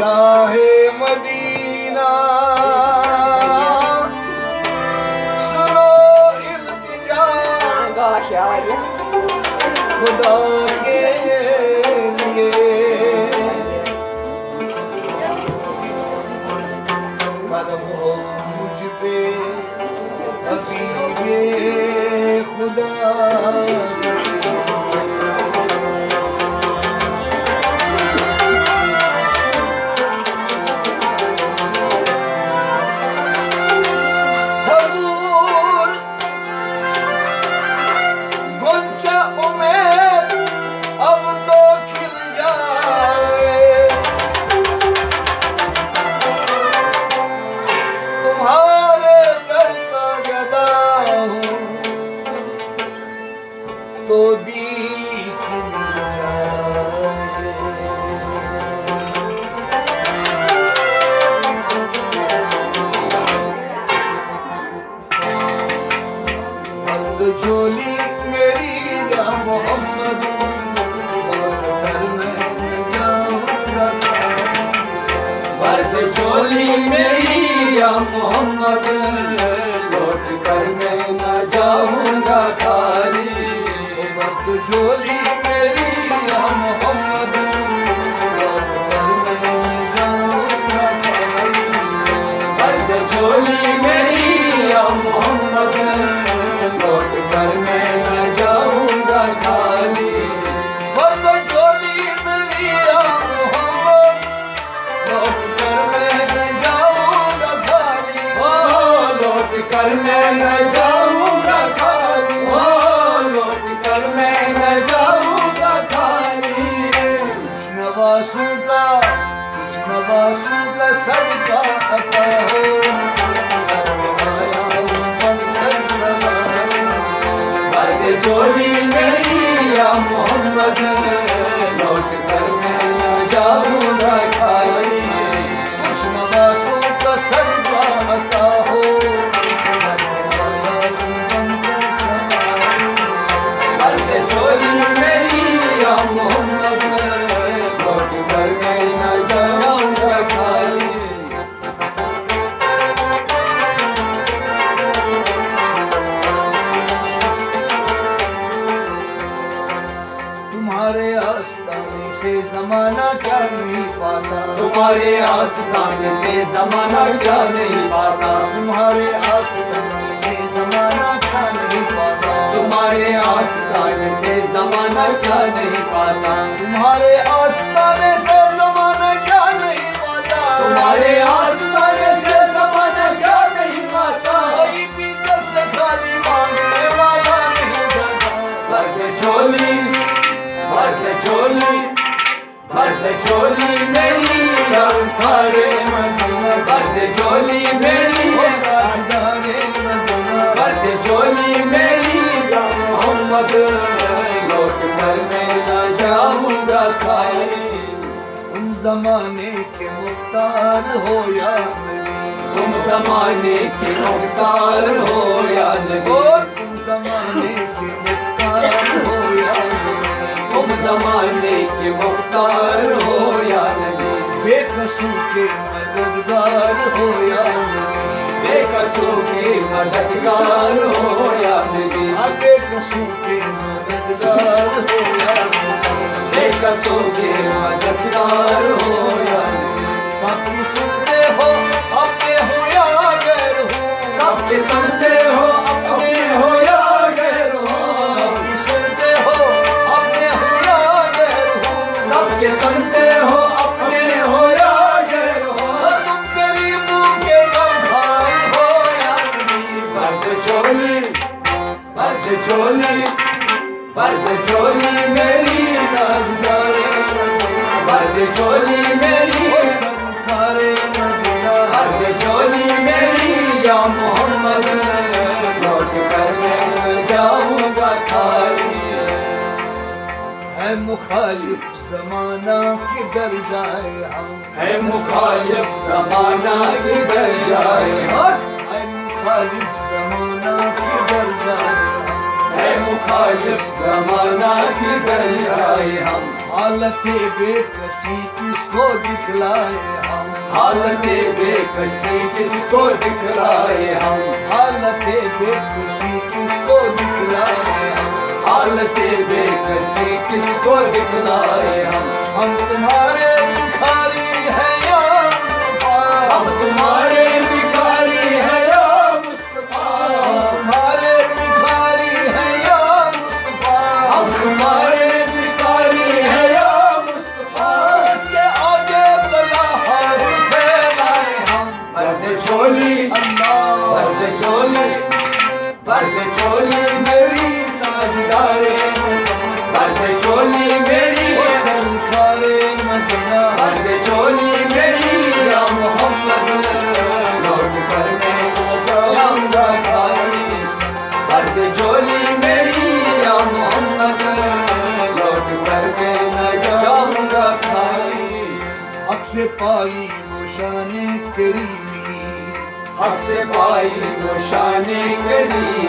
Shah Medina सुनो इल्तिजा खुदा के लिए करम हो मुझ पे हबीबे खुदा तो भी फर्द झोली मेरी या मोहम्मद लौट कर मैं न जाऊंगा फर्द झोली मेरी या मोहम्मद लौट कर मैं न जाऊंगा खाली झोली मेरी या मोहम्मद लौट कर मैं न जाऊंगा खाली फर्द झोली मेरी या मोहम्मद लौट कर मैं न जाऊंगा खाली फर्द झोली मेरी या मोहम्मद लौट कर मैं न जाऊंगा खाली लौट कर मैं न जाऊंगा खाली मैं न जाऊंगा खाली कुछ नवासों का सदका अता हो आया हूँ बनकर सवारी फर्द झोली मेरी या मोहम्मद लौट कर मैं न जाऊंगा खाली कुछ नवासों का सदका अता हो झोली मेरी या मोहम्मद लौट कर मैं न जाऊंगा खाली तुम्हारे आस्ताने से जमाना क्या नहीं पाता तुम्हारे आस्ताने से जमाना क्या नहीं पाता तुम्हारे आस्ताने से जमाना क्या नहीं पाता तुम्हारे आस्ताने से जमाना क्या नहीं पाता तुम्हारे आस्ताने से जमाना क्या नहीं पाता तुम्हारे आस्ताने से जमाना क्या नहीं पाता कोई भी से खाली मांगने वाला नहीं जाता फर्द झोली मेरी सरकारे मदीना फर्द झोली मेरी ताजदारे मदीना फर्द झोली मेरी मोहम्मद लौट कर मैं न जाऊंगा खाली तुम जमाने के मुख्तार हो या नबी तुम जमाने के मुख्तार हो या नबी तुम जमाने के मुख्तार हो या नबी तुम जमाने के मुख्तार हो या नबी बेकसूर के मददगार हो या नबी बेकसूर के मददगार हो या नबी बेकसूर के मददगार हो या नबी बेकसूर के मददगार हो या नबी सबकी सुनते हो अपने हो या गैर हो सबके सुनते हो अपने हो या गैर हो सबकी सुनते हो अपने हो या गैर हो सबके सुनते हो अपने हो या गैर हो तुम गरीबों के कम भाई हो या नबी फर्द झोली मेरी ताजदारे फर्द झोली मेरी सरकारे मदीना फर्द झोली मेरी या मोहम्मद लौट कर मैं न जाऊंगा खाली है मुखालिफ जमाना किधर जाए हम है मुखालिफ जमाना किधर जाए है मुखालिफ जमाना किधर जाए है मुखालिफ जमाना किधर जाए हम हालत बेकसी किसको दिखलाए हम, हालत बेकसी किसको दिखलाए हम, हालत बेकसी किसको दिखलाए हम, हालत बेकसी किसको दिखलाए हम तुम्हारे भिखारी हैं या मुस्तफा, हम तुम्हारे भिखारी हैं या मुस्तफा, तुम्हारे भिखारी हैं या मुस्तफा, हम तुम्हारे भिखारी हैं या मुस्तफा, इसके आगे गला हाथ फैलाए हम, मर्द चोली अल्लाह, मर्द चोली, मर्द चोली मेरी ताजदारे, मर्द चोली मेरी सरकारे मदीना, मर्द चोली मेरी या मोहम्मद लौट कर मैं जाऊंगा खाली, मर्द चोली मेरी या मोहम्मद लौट कर मैं जाऊंगा खाली। हक से पाई वो शाने करीमी, हक से पाई वो शाने करीमी,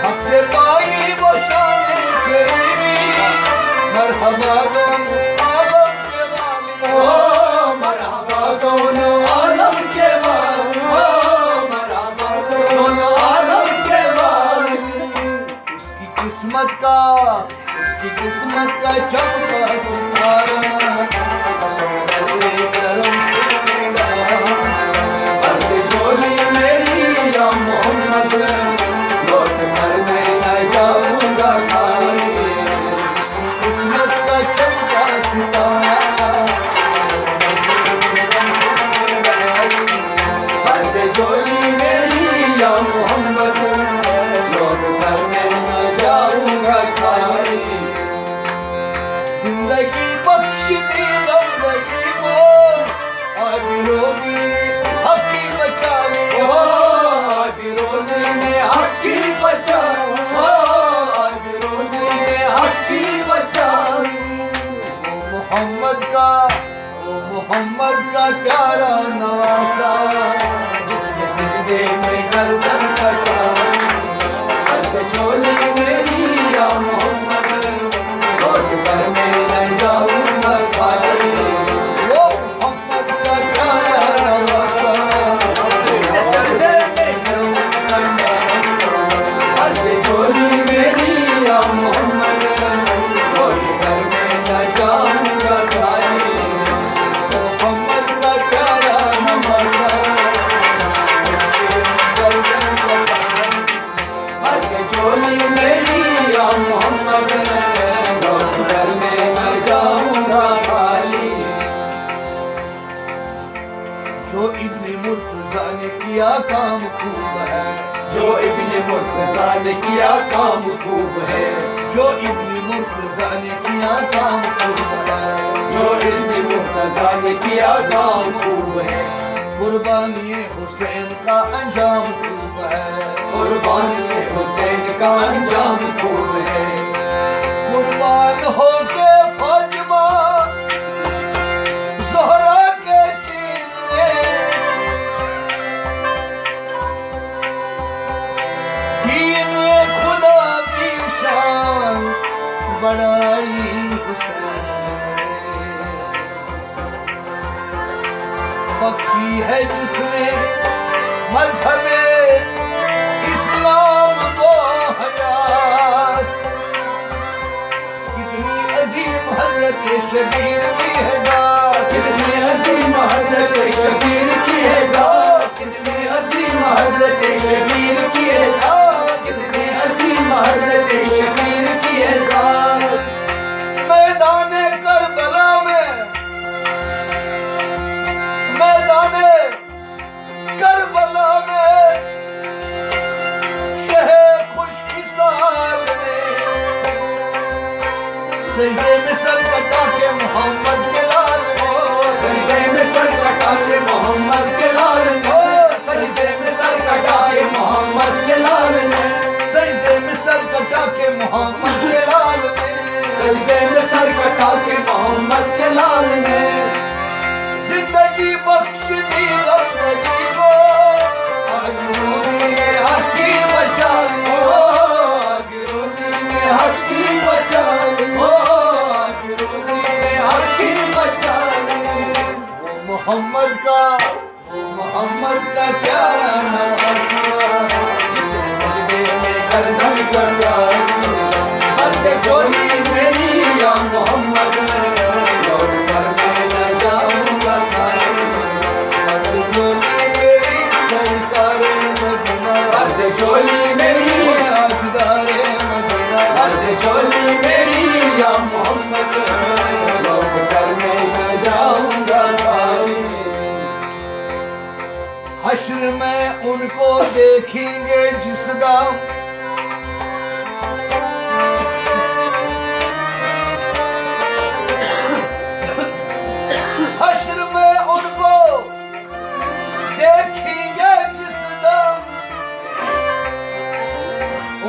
हक से पाई वो शाने करीमी, मरहबा दोनों आलम के वाली, ओ मरहबा दोनों आलम के वाली, ओ मरहबा दोनों आलम के वाली। उसकी किस्मत का चमका सितारा, सोने करम मर्द चोली मेरी या मोहम्मद लौट कर मैं न जाऊंगा खाली, किस्मत का चमका सितारा, मर्द चोली मेरी या मोहम्मद लौट कर मैं न जाऊंगा खाली। जिंदगी बख्श दी बंदगी को आबिरोगी हकी बचा ली, ओ आबिरोगी ने हकी बचा, ओ आबिरोगी ने हकी बचा ली। ओ मोहम्मद का प्यारा नवासा, जिसने सजदे में गर्दन कटा, मर्द चोली मेरी या मोहम्मद लौट कर मैं न जाऊंगा खाली, वो मोहम्मद का प्यारा नवासा, जिसने सजदे में गर्दन कटा, मर्द चोली मेरी या मोहम्मद लौट कर मैं न जाऊंगा खाली, मोहम्मद का प्यारा नवासा, गर्दन कटा, मर्द चोली मेरी या मोहम्मद लौट कर मैं न जाऊंगा खाली। जो इब्ने मुर्तज़ा ने किया काम खूब है, जो इब्ने मुर्तज़ा ने किया काम खूब है, जो इब्ने मुर्तज़ा ने किया काम खूब है, जो इब्ने मुर्तज़ा ने किया काम खूब है, कुर्बानी हुसैन का अंजाम खूब है, कुर्बानी हुसैन का अंजाम खूब है, कुर्बान हो के फातिमा ज़हरा के चीने, दीन खुदा की शान बढ़ाई हुसैन, बख्शी है जिसने मज़हबे इस्लाम को हयात, कितनी अजीम हजरत शबीर की है ज़ात, कितनी अजीम हजरत शबीर की है ज़ात, कितनी अजीम हजरत शबीर की है ज़ात, कितनी अजीम हजरत शबीर की है ज़ात। मैदाने करबला में, मैदाने करबला में, शहे खुशकिसार में, सजदे में सर कटा के मोहम्मद के लाल ने, सजदे में सर कटा के मोहम्मद के लाल ने, सजदे में सर कटा के मोहम्मद के लाल ने, सजदे में सर कटा के मोहम्मद के लाल ने, सजदे में सर कटा के मोहम्मद के लाल ने। जिंदगी बख्श दी बंदगी को, आबिरोगी ने हकी बचा ली, ओ आबिरोगी ने हकी बचा ली, ओ आबिरोगी मोहम्मद का प्यारा नवासा, जिसने सजदे में गर्दन कटाई। मर्द झोली मेरी या मोहम्मद, लौट कर मैं न जाऊंगा खाली। मर्द झोली मेरी सरकारे मदीना, मर्द झोली मेरी राजदारे मदीना। मर्द झोली मेरी या मोहम्मद, लौट कर मैं न जाऊंगा खाली। हश्र में उनको देखेंगे जिस दाम, हश्र में उनको देखेंगे जिस दाम।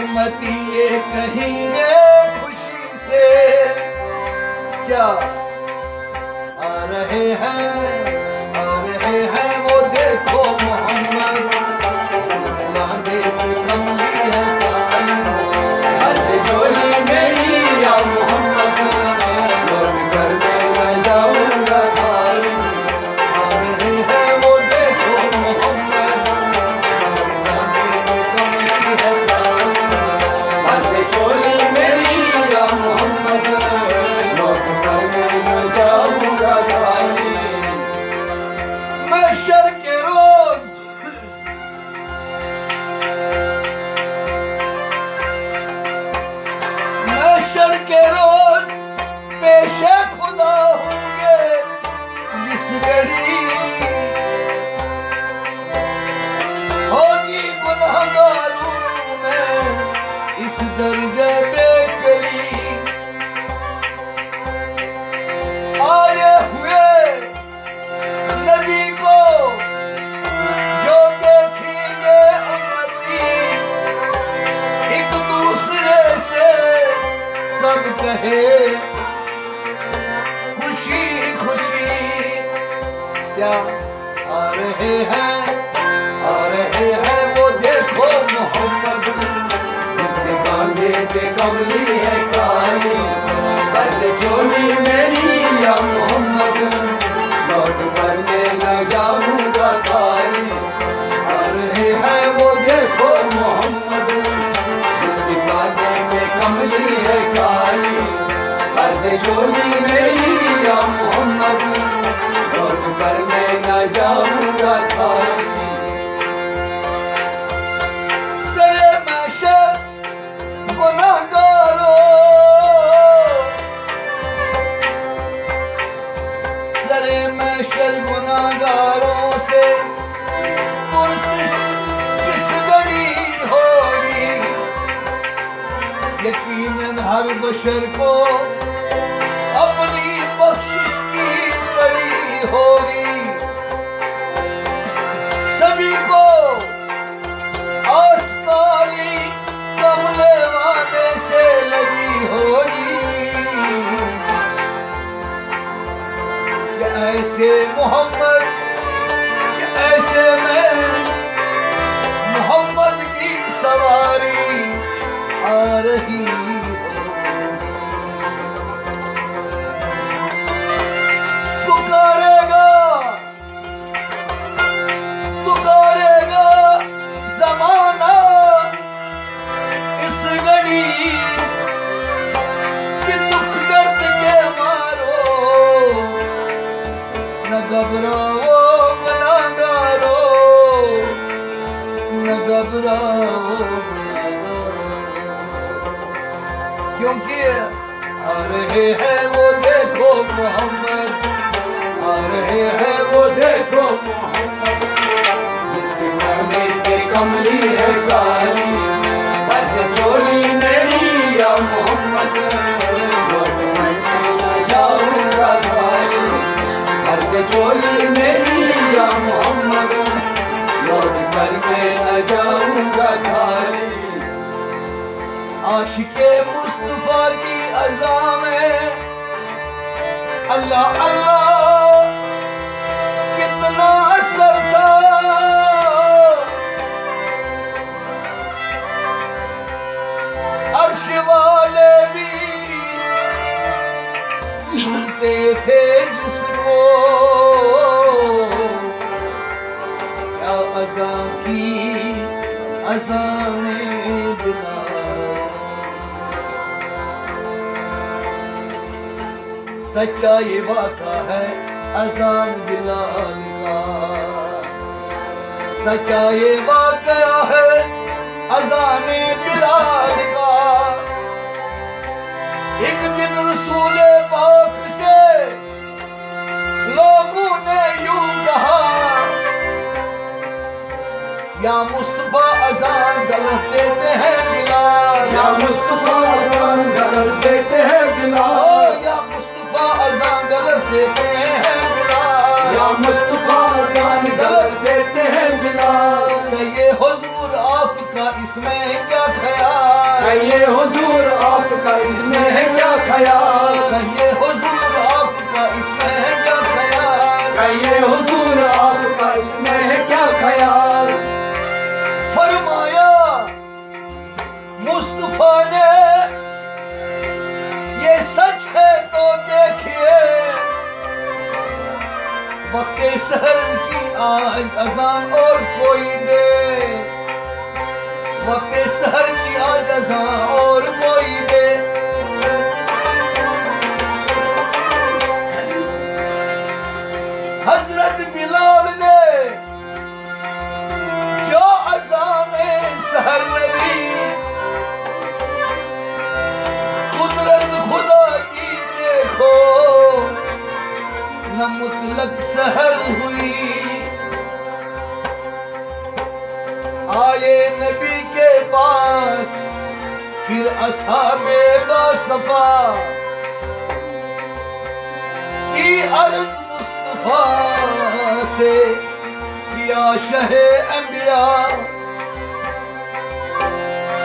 उम्मती ये कहेंगे खुशी से, क्या आ रहे हैं वो देखो मोहम्मद, लांघे कमली है काली। मर्द झोली मेरी या मोहम्मद, लौट कर मैं न जाऊंगा खाली। आ रहे हैं वो देखो मोहम्मद, लांघे कमली है काली। मर्द झोली मेरी या मोहम्मद, लौट कर मैं न जाऊंगा खाली। महशर के रोज महशर के रोज पेशे खुदा होंगे जिस घड़ी होगी गुनहगारों में इस दर्जे बेकली। आए हुए नबी को जो देखेंगे उम्मती, एक दूसरे से सब कहे खुशी खुशी। क्या आ रहे हैं वो देखो मोहम्मद, जिसके कांधे पे कमली है काली। मर्द झोली मेरी या मोहम्मद, लौट कर मैं न जाऊंगा खाली। आ रहे हैं वो देखो मोहम्मद, जिसके कांधे पे कमली है काली। मर्द झोली मेरी या मोहम्मद, लौट कर मैं न जाऊंगा खाली। सरे महशर गुनहगारों, सरे महशर गुनहगारों से पुरसिश जिस घड़ी होगी। यकीनन हर बशर को अपनी बख्शिश की पड़ी होगी। सभी को आस काली कमले वाले से लगी होगी। कि ऐसे मोहम्मद, कि ऐसे में मोहम्मद की सवारी आ रही होगी। पुकारेगा ज़माना इस घड़ी, कि दुख दर्द के मारो न घबराओ गुनहगारो, न घबराओ। क्योंकि आ रहे हैं वो देखो मोहम्मद, आ रहे हैं वो देखो मोहम्मद, जिसके कांधे पे कमली है काली। मर्द झोली मेरी या मोहम्मद, लौट कर मैं न जाऊंगा खाली। मर्द झोली मेरी या मोहम्मद, लौट कर मैं न जाऊंगा खाली। आशिके मुस्तफा की अज़ा में अल्लाह अल्लाह कितना असर था। अर्श वाले भी सुनते थे जिसको, अज़ां थी अज़ाने बिलाल। सच्चा ये वाक़ा है अज़ान बिलाल का, सच्चा ये वाक़ा है अज़ाने बिलाल का। एक दिन रसूल पाक से लोगों ने यूं कहा, या मुस्तफा अज़ान गलत देते हैं बिलाल, या मुस्तफा अज़ान गलत देते हैं बिलाल, या मुस्तफा अज़ान गलत देते हैं बिलाल, या मुस्तफा अज़ान गलत देते हैं बिलाल। कहिए हुजूर आपका इसमें क्या ख्याल, कहिए हुजूर आपका इसमें है क्या ख्याल, कहिए हुजूर आपका इसमें है क्या ख्याल, कहिए हुजूर आपका इसमें है क्या ख्याल। फरमाया मुस्तफा ने ये सच है तो देखिए, वक्त सहर की आज अज़ान और कोई दे, वक्त सहर की आज अज़ान और कोई दे। हजरत बिलाल ने जो अज़ाने सहर में दी, कुदरत खुदा की देखो न मुतलक सहर हुई। आए नबी के पास फिर असहाबे बासफा की अर्ज मुस्तफा से किया शहे अंबिया,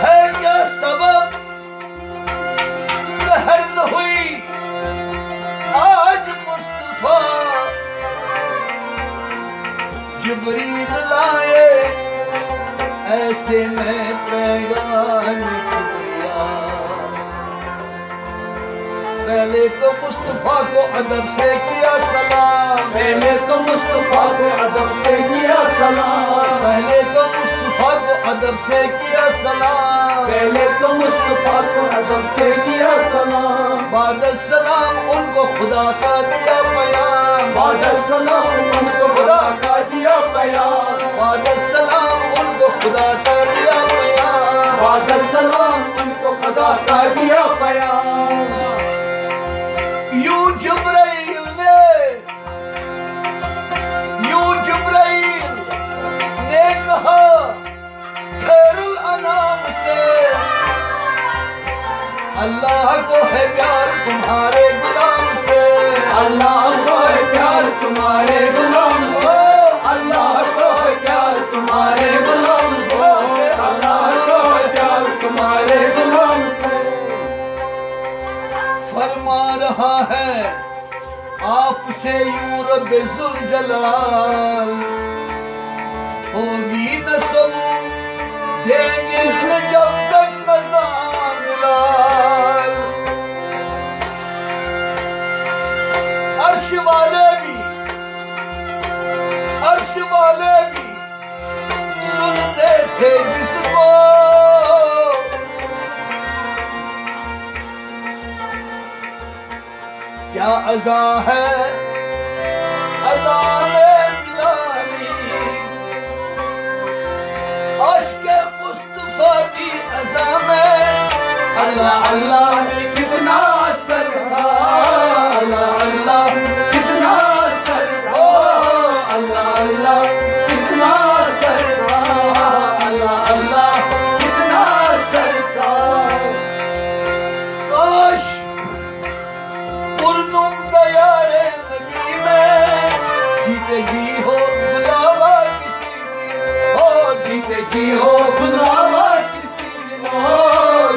है क्या सबब सहर न हुई आज मुस्तफा। जिब्रील लाए ऐसे में पैगाम किया, पहले तो मुस्तफा को अदब से किया सलाम, पहले तो मुस्तफा से अदब से किया सलाम, पहले तो मुस्तफा को अदब से किया सलाम, पहले तो मुस्तफा से अदब से किया सलाम। बाद सलाम उनको खुदा का दिया बयान, बाद सलाम उनको खुदा का दिया बयान, बाद सलाम उनको खुदा का दिया बयान, बाद सलाम उनको खुदा का दिया बयान। यूं जिब्राइल ने कहा खैरुल अनाम से, अल्लाह को है प्यार तुम्हारे गुलाम से, अल्लाह को है प्यार तुम्हारे गुलाम से, अल्लाह को है प्यार तुम्हारे गुलाम से, अल्लाह को है प्यार तुम्हारे गुलाम से। फरमा रहा है आपसे यूं रब्बे जुल जलाल, होगी न सबू देंगे न जब तक अज़ान बिलाल। अर्श वाले भी सुनते थे जिसको, क्या अज़ां है अज़ाने बिलाली, अश्के मुस्तफा की अज़ां में अल्लाह अल्लाह में कितना असर था, अल्लाह अल्लाह कितना असर था, अल्लाह अल्लाह कितना असर था, अल्लाह अल्लाह कितना असर था। काश पुरनुम दयारे नबी में जीते जी हो बुलावा किसी दिन, हो जीते जी हो बुलावा किसी दिन, हो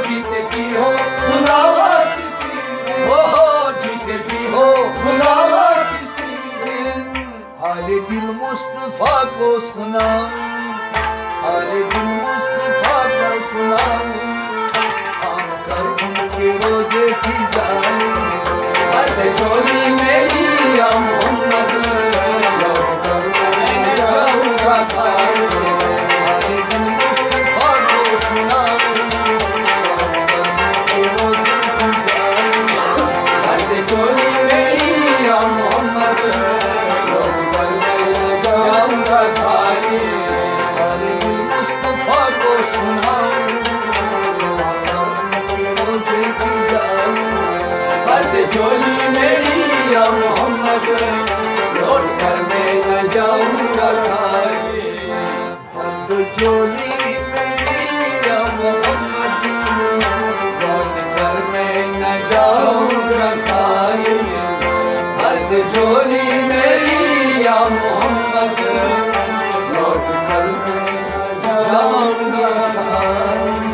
जीते जी हो बुलावा किसी दिन, हो जीते जी हो बुलावा किसी दिन। हाले दिल मुस्तफा को सुना, हाले दिल मुस्तफा को सुना, आम कर उनके रोजे की जानी, बद चोली मेरी या मोहम्मद, लौट कर मैं जाऊंगा घर। की जान भर दे झोली मेरी या मोहम्मद, लौट कर मैं न जाऊंगा खाली। भर दे झोली मेरी या मोहम्मद, लौट कर मैं न जाऊंगा खाली। भर दे झोली मेरी या मोहम्मद, लौट कर मैं न जाऊंगा खाली।